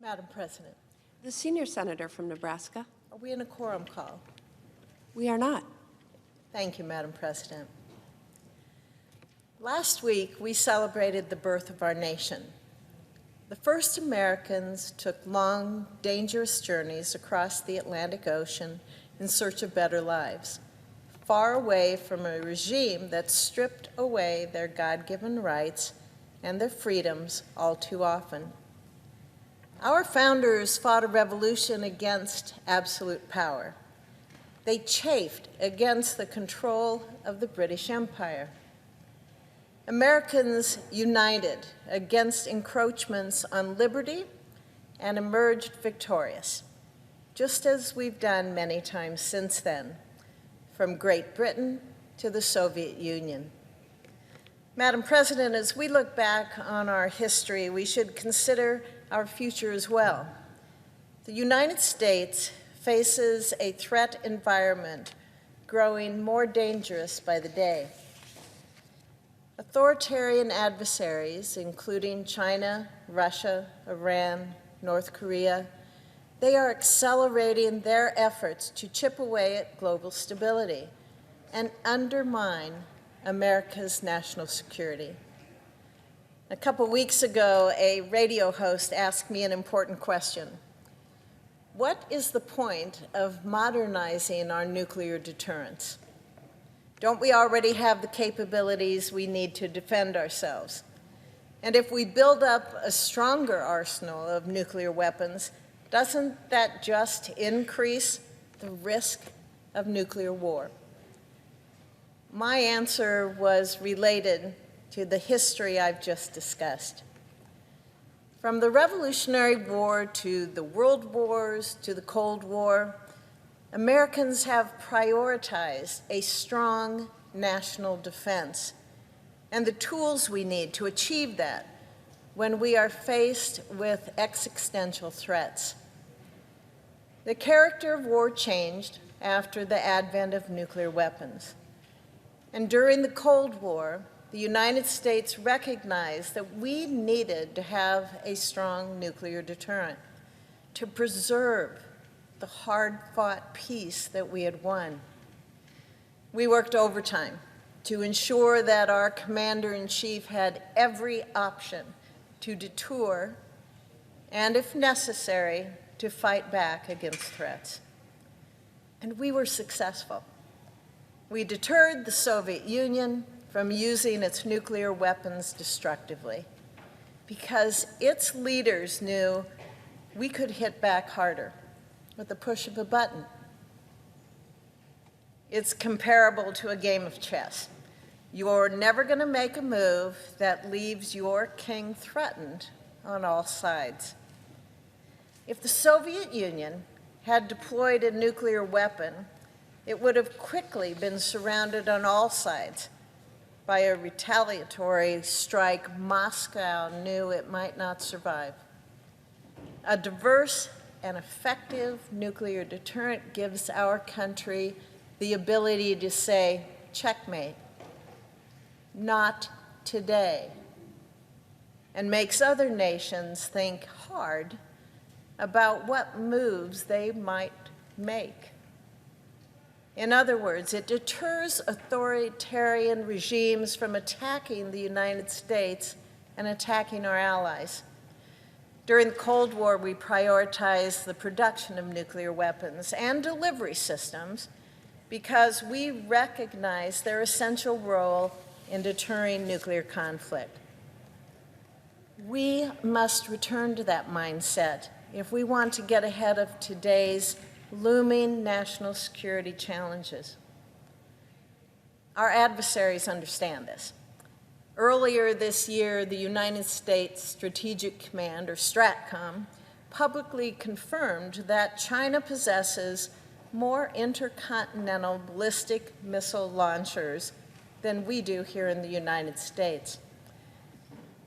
Madam President, The senior senator from Nebraska. are we in a quorum call? We are not. Thank you, Madam President. Last week, we celebrated the birth of our nation. The first Americans took long, dangerous journeys across the Atlantic Ocean in search of better lives, far away from a regime that stripped away their God-given rights and their freedoms all too often. Our founders fought a revolution against absolute power. They chafed against the control of the British Empire. Americans united against encroachments on liberty and emerged victorious, just as we've done many times since then, from Great Britain to the Soviet Union. Madam President, as we look back on our history, we should consider our future as well. The United States faces a threat environment growing more dangerous by the day. Authoritarian adversaries, including China, Russia, Iran, North Korea, they are accelerating their efforts to chip away at global stability and undermine America's national security. A couple weeks ago, a radio host asked me an important question. What is the point of modernizing our nuclear deterrence? Don't we already have the capabilities we need to defend ourselves? And if we build up a stronger arsenal of nuclear weapons, doesn't that just increase the risk of nuclear war? My answer was related to the history I've just discussed. From the Revolutionary War to the World Wars to the Cold War, Americans have prioritized a strong national defense and the tools we need to achieve that when we are faced with existential threats. The character of war changed after the advent of nuclear weapons. And during the Cold War, the United States recognized that we needed to have a strong nuclear deterrent to preserve the hard-fought peace that we had won. We worked overtime to ensure that our commander-in-chief had every option to deter and, if necessary, to fight back against threats. And we were successful. We deterred the Soviet Union from using its nuclear weapons destructively because its leaders knew we could hit back harder with the push of a button. It's comparable to a game of chess. You're never going to make a move that leaves your king threatened on all sides. If the Soviet Union had deployed a nuclear weapon, it would have quickly been surrounded on all sides by a retaliatory strike Moscow knew it might not survive. A diverse and effective nuclear deterrent gives our country the ability to say, checkmate, not today, and makes other nations think hard about what moves they might make. In other words, it deters authoritarian regimes from attacking the United States and attacking our allies. During the Cold War, we prioritized the production of nuclear weapons and delivery systems because we recognized their essential role in deterring nuclear conflict. We must return to that mindset if we want to get ahead of today's looming national security challenges. Our adversaries understand this. Earlier this year, the United States Strategic Command, or STRATCOM, publicly confirmed that China possesses more intercontinental ballistic missile launchers than we do here in the United States.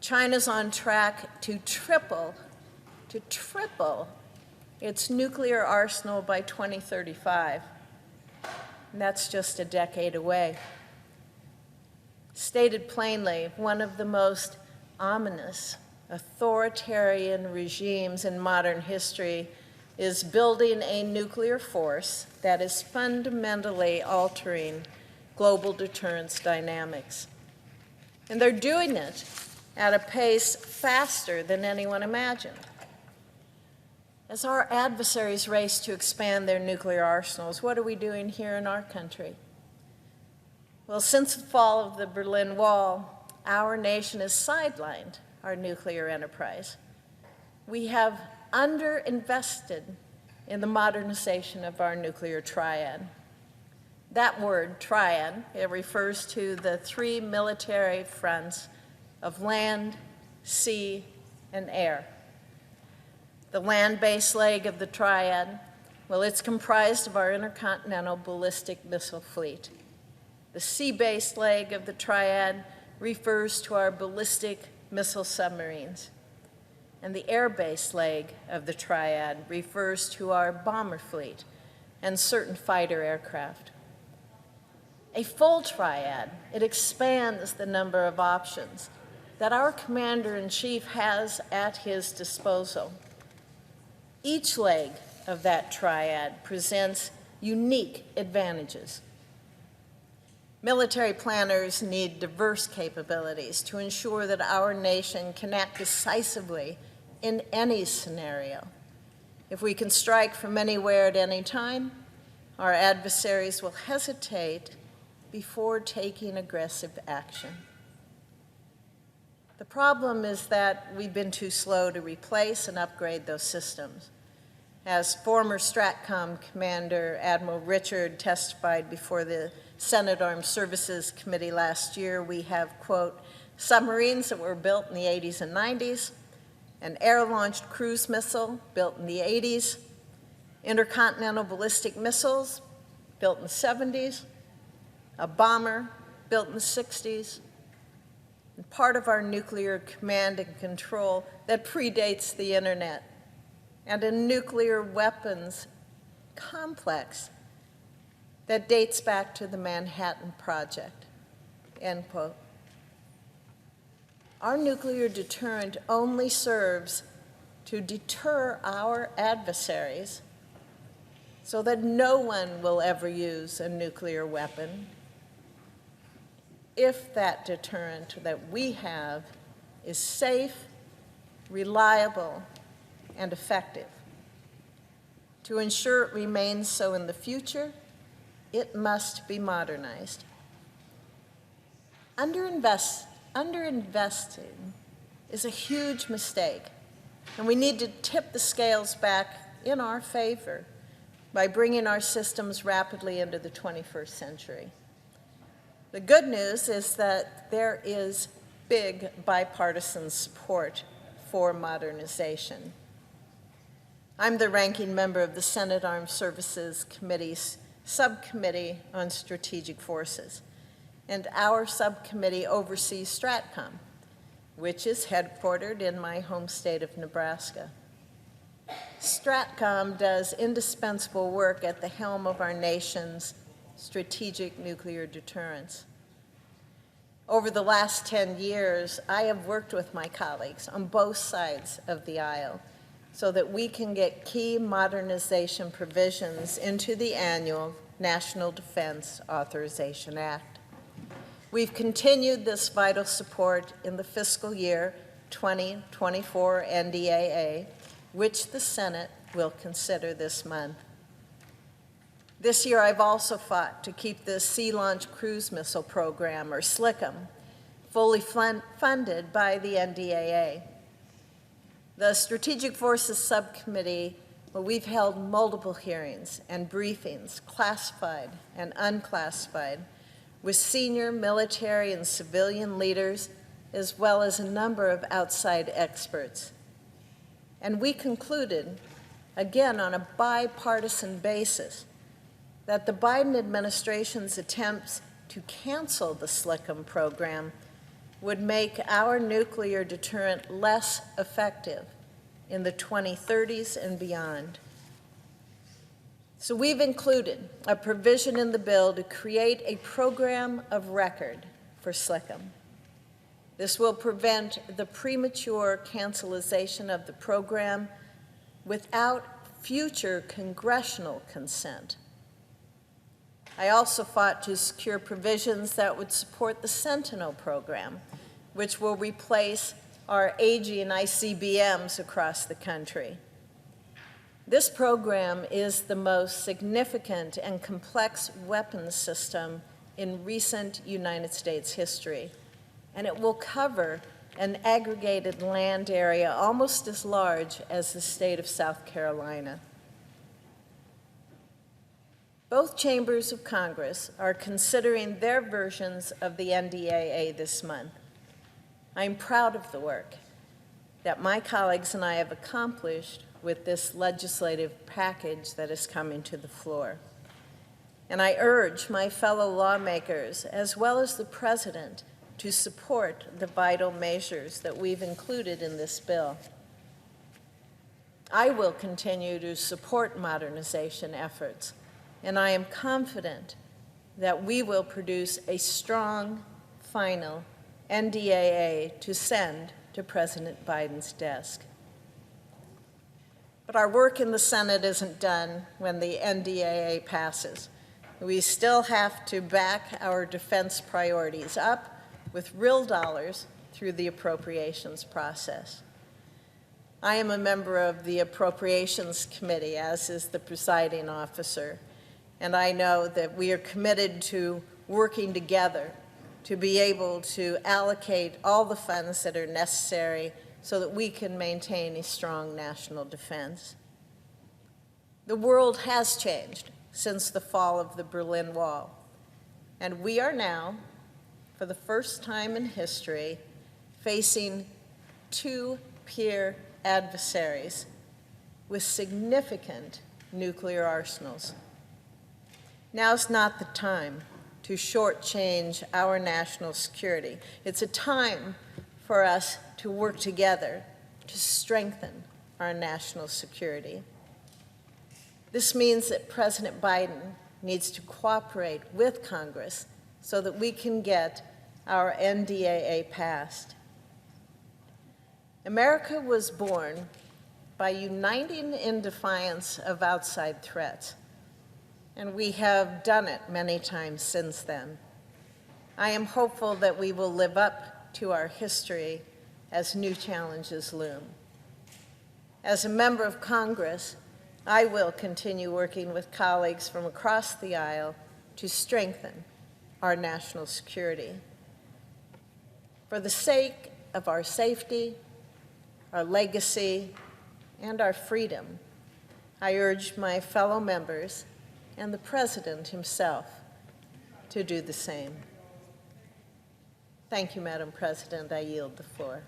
China's on track to triple its nuclear arsenal by 2035, and that's just a decade away. Stated plainly, one of the most ominous authoritarian regimes in modern history is building a nuclear force that is fundamentally altering global deterrence dynamics. And they're doing it at a pace faster than anyone imagined. As our adversaries race to expand their nuclear arsenals, what are we doing here in our country? Well, since the fall of the Berlin Wall, our nation has sidelined our nuclear enterprise. We have underinvested in the modernization of our nuclear triad. That word, triad, it refers to the three military fronts of land, sea, and air. The land-based leg of the triad, well, it's comprised of our intercontinental ballistic missile fleet. The sea-based leg of the triad refers to our ballistic missile submarines. And the air-based leg of the triad refers to our bomber fleet and certain fighter aircraft. A full triad, it expands the number of options that our commander-in-chief has at his disposal. Each leg of that triad presents unique advantages. Military planners need diverse capabilities to ensure that our nation can act decisively in any scenario. If we can strike from anywhere at any time, our adversaries will hesitate before taking aggressive action. The problem is that we've been too slow to replace and upgrade those systems. As former STRATCOM Commander Admiral Richard testified before the Senate Armed Services Committee last year, we have, quote, submarines that were built in the 80s and 90s, an air-launched cruise missile built in the 80s, intercontinental ballistic missiles built in the 70s, a bomber built in the 60s, and part of our nuclear command and control that predates the internet, and a nuclear weapons complex that dates back to the Manhattan Project, end quote. Our nuclear deterrent only serves to deter our adversaries so that no one will ever use a nuclear weapon if that deterrent that we have is safe, reliable, and effective. To ensure it remains so in the future, it must be modernized. Underinvesting is a huge mistake, and we need to tip the scales back in our favor by bringing our systems rapidly into the 21st century. The good news is that there is big bipartisan support for modernization. I'm the ranking member of the Senate Armed Services Committee's Subcommittee on Strategic Forces, and our subcommittee oversees STRATCOM, which is headquartered in my home state of Nebraska. STRATCOM does indispensable work at the helm of our nation's strategic nuclear deterrence. Over the last 10 years, I have worked with my colleagues on both sides of the aisle so that we can get key modernization provisions into the annual National Defense Authorization Act. We've continued this vital support in the fiscal year 2024 NDAA, which the Senate will consider this month. This year, I've also fought to keep the Sea Launch Cruise Missile Program, or SLCM, fully funded by the NDAA. The Strategic Forces Subcommittee, well, we've held multiple hearings and briefings, classified and unclassified, with senior military and civilian leaders, as well as a number of outside experts. And we concluded, again on a bipartisan basis, that the Biden administration's attempts to cancel the SLCM program would make our nuclear deterrent less effective in the 2030s and beyond. So we've included a provision in the bill to create a program of record for SLCM. This will prevent the premature cancellation of the program without future congressional consent. I also fought to secure provisions that would support the Sentinel program, which will replace our aging ICBMs across the country. This program is the most significant and complex weapons system in recent United States history, and it will cover an aggregated land area almost as large as the state of South Carolina. Both chambers of Congress are considering their versions of the NDAA this month. I'm proud of the work that my colleagues and I have accomplished with this legislative package that is coming to the floor. And I urge my fellow lawmakers, as well as the President, to support the vital measures that we've included in this bill. I will continue to support modernization efforts, and I am confident that we will produce a strong, final NDAA to send to President Biden's desk. But our work in the Senate isn't done when the NDAA passes. We still have to back our defense priorities up with real dollars through the appropriations process. I am a member of the Appropriations Committee, as is the presiding officer, and I know that we are committed to working together to be able to allocate all the funds that are necessary so that we can maintain a strong national defense. The world has changed since the fall of the Berlin Wall, and we are now, for the first time in history, facing two peer adversaries with significant nuclear arsenals. Now's not the time to shortchange our national security. It's a time for us to work together to strengthen our national security. This means that President Biden needs to cooperate with Congress so that we can get our NDAA passed. America was born by uniting in defiance of outside threats, and we have done it many times since then. I am hopeful that we will live up to our history as new challenges loom. As a member of Congress, I will continue working with colleagues from across the aisle to strengthen our national security. For the sake of our safety, our legacy, and our freedom, I urge my fellow members and the President himself to do the same. Thank you, Madam President. I yield the floor.